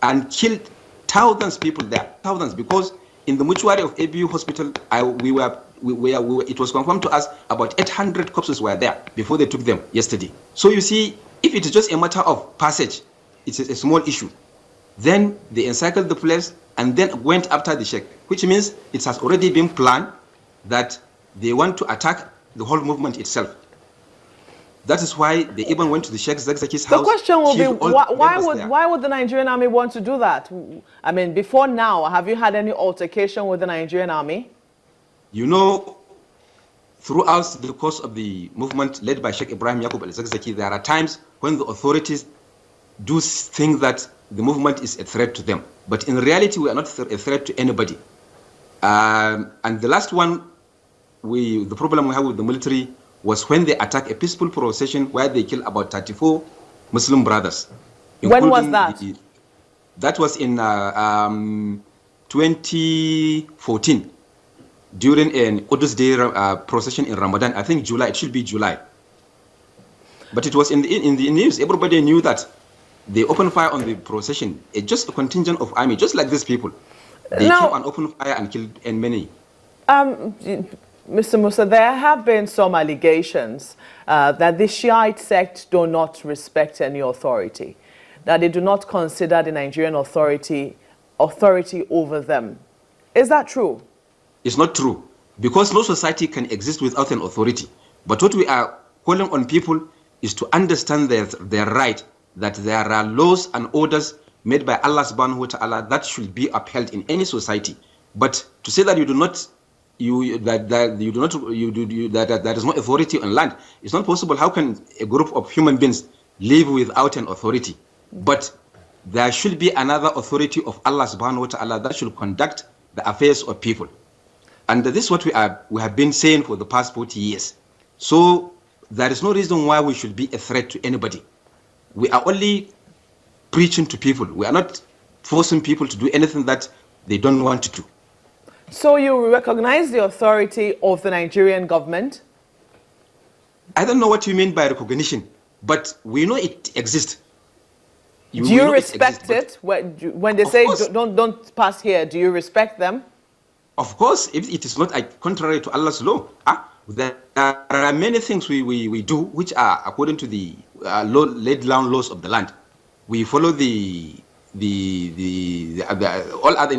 and killed thousands of people there, thousands, because in the mortuary of ABU hospital, it was confirmed to us about 800 corpses were there before they took them yesterday. So you see, if it is just a matter of passage, it's a small issue. Then they encircled the place and then went after the sheikh, which means it has already been planned that they want to attack the whole movement itself. That is why they even went to the Sheikh Zakzaki's house. The question will be, why would the Nigerian army want to do that? I mean, before now, have you had any altercation with the Nigerian army? You know, throughout the course of the movement led by Sheikh Ibrahim al-Zakzaki, there are times when the authorities do think that the movement is a threat to them. But in reality, we are not a threat to anybody. And the last one, the problem we have with the military was when they attacked a peaceful procession where they killed about 34 Muslim brothers. When was that? That was in 2014 during an Qudus Day procession in Ramadan. I think July. It should be July. But it was in the news. Everybody knew that they opened fire on the procession. Just a contingent of army, just like these people. They came and opened fire and killed many. Mr. Musa, there have been some allegations that the Shiite sect do not respect any authority, that they do not consider the Nigerian authority over them. Is that true? It's not true, because no society can exist without an authority. But what we are calling on people is to understand their right, that there are laws and orders made by Allah subhanahu wa ta'ala that should be upheld in any society. But to say that you do not that there is no authority on land, it's not possible. How can a group of human beings live without an authority? But there should be another authority of Allah subhanahu wa ta'ala that should conduct the affairs of people. And this is what we have been saying for the past 40 years. So there is no reason why we should be a threat to anybody. We are only preaching to people. We are not forcing people to do anything that they don't want to do. So you recognize the authority of the Nigerian government? I don't know what you mean by recognition, but we know it exists. Do you respect it? When they say don't pass here, do you respect them? Of course, if it is not contrary to Allah's law. There are many things we do which are according to the laid down laws of the land. We follow in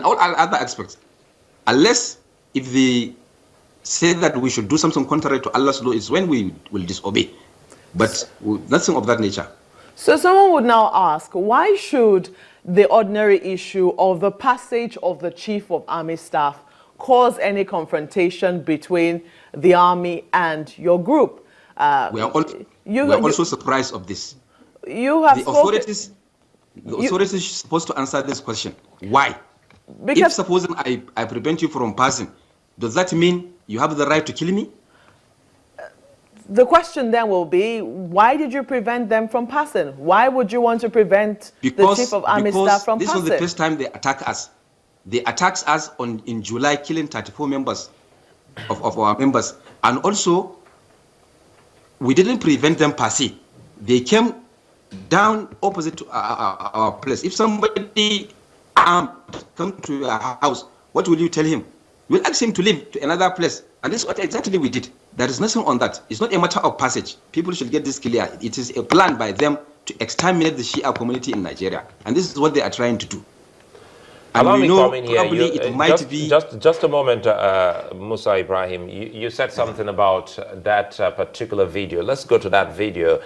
all other aspects. Unless if they say that we should do something contrary to Allah's law, is when we will disobey. But nothing of that nature. So someone would now ask, why should the ordinary issue of the passage of the Chief of Army Staff cause any confrontation between the army and your group? We are also surprised of this. You have the authorities are supposed to answer this question. Why? Because if supposing I prevent you from passing, does that mean you have the right to kill me? The question then will be, why did you prevent them from passing? Why would you want to prevent the Chief of Army Staff from passing? This was the first time they attacked us. They attacked us in July, killing 34 members of our members. And also, we didn't prevent them passing. They came down opposite to our place. If somebody come to your house, what will you tell him? You will ask him to leave to another place. And this is what exactly we did. There is nothing on that. It's not a matter of passage. People should get this clear. It is a plan by them to exterminate the Shia community in Nigeria. And this is what they are trying to do. And Allow we me know come in here. probably it might be... Just a moment, Musa Ibrahim. You said something about that particular video. Let's go to that video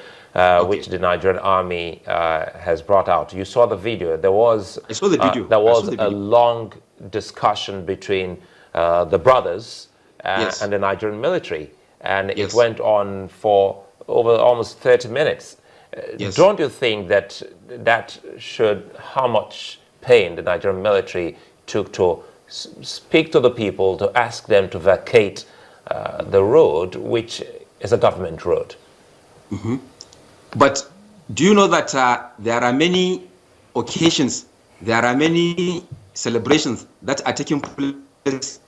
which the Nigerian Army has brought out. You saw the video. I saw the video. There was a long discussion between the brothers yes. and the Nigerian military. And yes. it went on for over almost 30 minutes. Yes. Don't you think that should, how much pain the Nigerian military took to speak to the people, to ask them to vacate the road, which is a government road? Mm-hmm. But do you know that there are many occasions, there are many celebrations that are taking place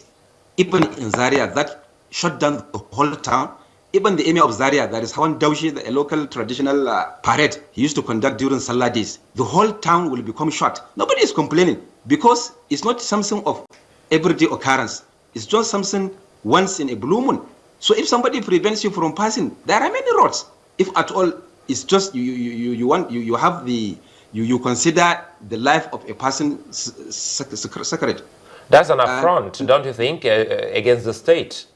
even in Zaria that shut down the whole town? Even the emir of Zaria, that is Hawan Daushi, a local traditional parade he used to conduct during Salah days. The whole town will become shut. Nobody is complaining because it's not something of everyday occurrence. It's just something once in a blue moon. So if somebody prevents you from passing, there are many roads. If at all, it's just you consider the life of a person sacred. That's an affront, don't you think, against the state?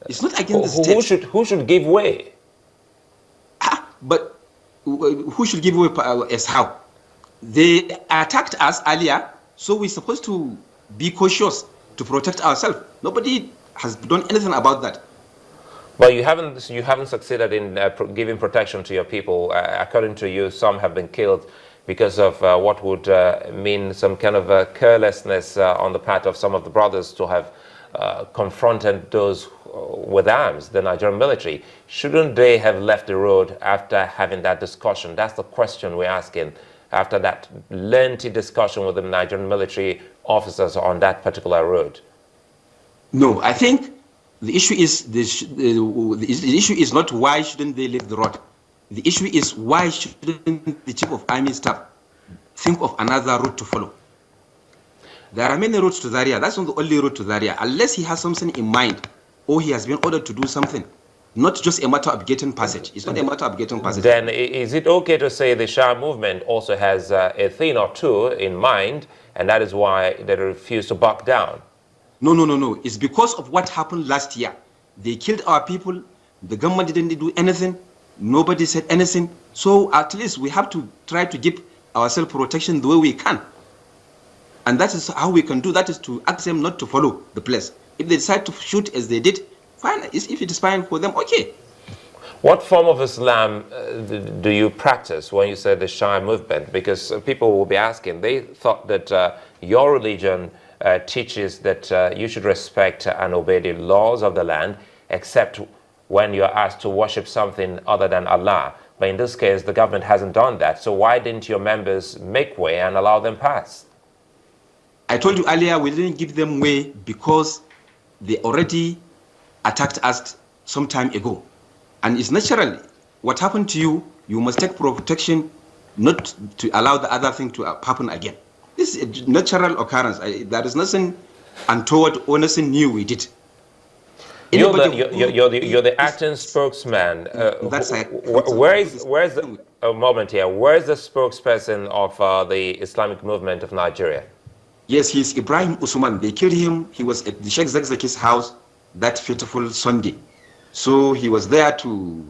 It's not against the state. Who should give way? But who should give way as how? They attacked us earlier, so we're supposed to be cautious to protect ourselves. Nobody has done anything about that. Well, you haven't succeeded in giving protection to your people. According to you, some have been killed because of what would mean some kind of carelessness on the part of some of the brothers to have confronted those with arms, the Nigerian military. Shouldn't they have left the road after having that discussion? That's the question we're asking, after that lengthy discussion with the Nigerian military officers on that particular road. No, I think the issue is the issue is not why shouldn't they leave the road. The issue is why shouldn't the chief of army staff think of another route to follow. There are many routes to Zaria. That's not the only route to Zaria, unless he has something in mind or he has been ordered to do something. Not just a matter of getting passage. It's not a matter of getting passage. Then is it okay to say the Shah movement also has a thing or two in mind, and that is why they refuse to back down? No. It's because of what happened last year. They killed our people. The government didn't do anything. Nobody said anything. So at least we have to try to give ourselves protection the way we can. And that is how we can do that, is to ask them not to follow the place. If they decide to shoot as they did, fine. If it is fine for them, okay. What form of Islam do you practice when you say the Shia movement? Because people will be asking. They thought that your religion teaches that you should respect and obey the laws of the land, except when you're asked to worship something other than Allah. But in this case, the government hasn't done that. So why didn't your members make way and allow them pass? I told you earlier, we didn't give them way because they already attacked us some time ago. And it's natural. What happened to you, you must take protection not to allow the other thing to happen again. This is a natural occurrence. There is nothing untoward or nothing new we did. You're the acting spokesman. That's where's a moment here? Where's the spokesperson of the Islamic Movement of Nigeria? Yes, he's Ibrahim Musa. They killed him. He was at the Sheikh Zakzaki's house that fateful Sunday. So he was there to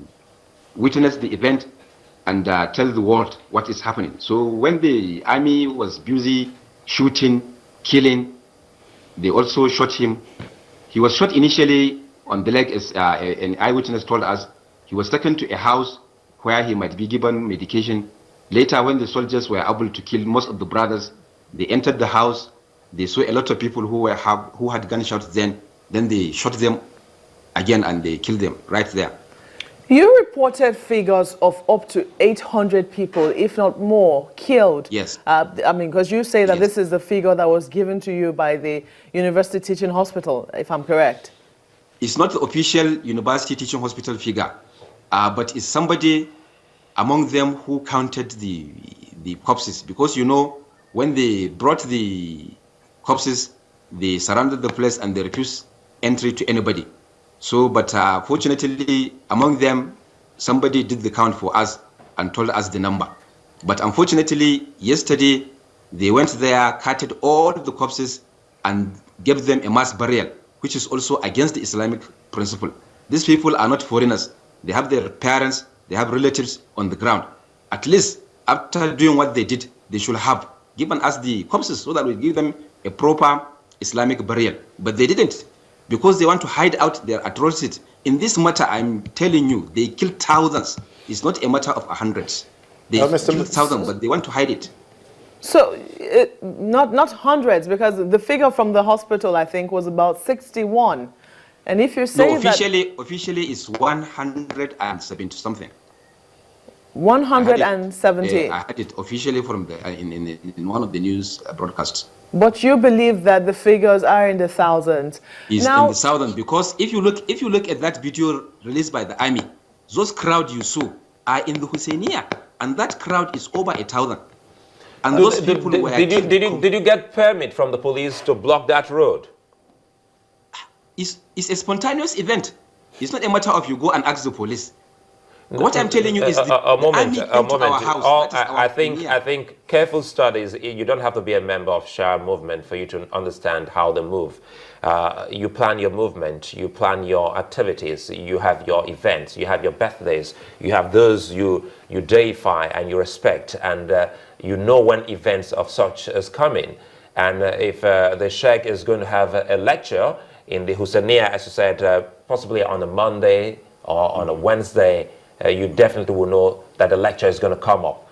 witness the event and tell the world what is happening. So when the army was busy shooting, killing, they also shot him. He was shot initially on the leg, as an eyewitness told us. He was taken to a house where he might be given medication. Later, when the soldiers were able to kill most of the brothers, they entered the house. They saw a lot of people who had gunshots then they shot them again and they killed them right there. You reported figures of up to 800 people, if not more, killed. Yes. I mean, because you say that Yes. this is the figure that was given to you by the University Teaching Hospital, if I'm correct. It's not the official University Teaching Hospital figure, but it's somebody among them who counted the corpses. Because, you know, when they brought the corpses, they surrounded the place and they refused entry to anybody. So, but fortunately, among them, somebody did the count for us and told us the number. But unfortunately, yesterday, they went there, carted all the corpses and gave them a mass burial, which is also against the Islamic principle. These people are not foreigners. They have their parents, they have relatives on the ground. At least, after doing what they did, they should have given us the corpses so that we give them a proper Islamic burial. But they didn't, because they want to hide out their atrocities. In this matter, I'm telling you, they killed thousands. It's not a matter of hundreds. They killed thousands, but they want to hide it. So, not hundreds, because the figure from the hospital, I think, was about 61. And if you say officially it's 170 something. 170. I had it officially from in one of the news broadcasts. But you believe that the figures are in the thousands. Is Now, in the southern, because if you look at that video released by the army, those crowd you saw are in the Husseiniya, and that crowd is over 1,000. And those people were did you get permit from the police to block that road? It's a spontaneous event. It's not a matter of you go and ask the police. What I'm telling you is the army came to our house. I think careful studies, you don't have to be a member of Shia movement for you to understand how they move. You plan your movement, you plan your activities, you have your events, you have your birthdays, you have those you deify and you respect, and you know when events of such is coming. And if the Sheikh is going to have a lecture in the Husseiniya, as you said, possibly on a Monday or on a Wednesday, you definitely will know that the lecture is going to come up.